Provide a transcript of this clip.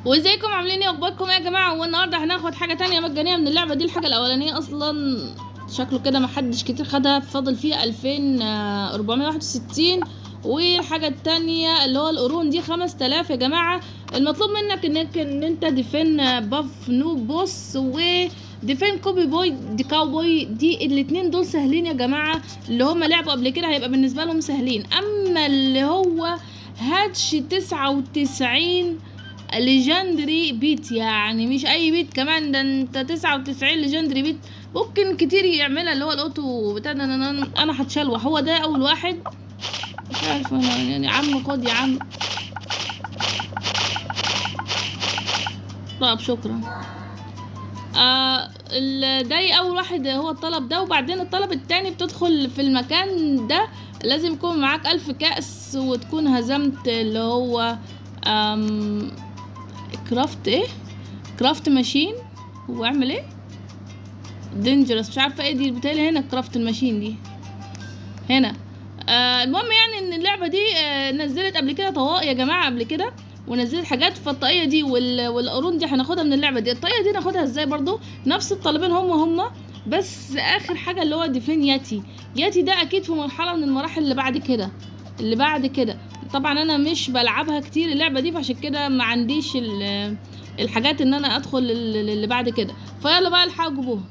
وازيكم عاملين ايه؟ اخباركم ايه يا جماعه؟ والنهارده هناخد حاجه تانية مجانيه من اللعبه دي. الحاجه الاولانيه اصلا شكله كده محدش كتير خدها، فاضل فيها 2461. والحاجه التانية اللي هو القرون دي 5000 يا جماعه. المطلوب منك ان انت ديفين باف نو بوس وديفين كوبي بوي دي كاوبوي. دي الاتنين دول سهلين يا جماعه، اللي هم لعبوا قبل كده هيبقى بالنسبه لهم سهلين. اما اللي هو هاتش 99 ليجندري بيت، يعني مش اي بيت كمان، ده انت 99 ليجندري بيت ممكن كتير يعملها، اللي هو الاوتو بتاع ده. انا هتشلوح، هو ده اول واحد. مش عارفه انا يعني. عم خد يا عم. طب شكرا. ده اول واحد هو الطلب ده، وبعدين الطلب التاني بتدخل في المكان ده لازم يكون معاك 1000 كأس وتكون هزمت اللي هو كرافت ماشين. واعمل ايه دينجرس، مش عارفه ايه دي، بتهيألي هنا كرافت الماشين دي هنا. المهم يعني ان اللعبه دي نزلت قبل كده طواق يا جماعه قبل كده، ونزلت حاجات. فالطاقيه دي والقرون دي هناخدها من اللعبه دي. الطاقيه دي ناخدها ازاي؟ برضو نفس الطالبين هم بس اخر حاجه اللي هو ديفين ياتي ده اكيد في مرحله من المراحل اللي بعد كده. طبعا انا مش بلعبها كتير اللعبه دي، فعشان كده ما عنديش الحاجات ان انا ادخل اللي بعد كده. فيلا بقى الحقوا جيبوها.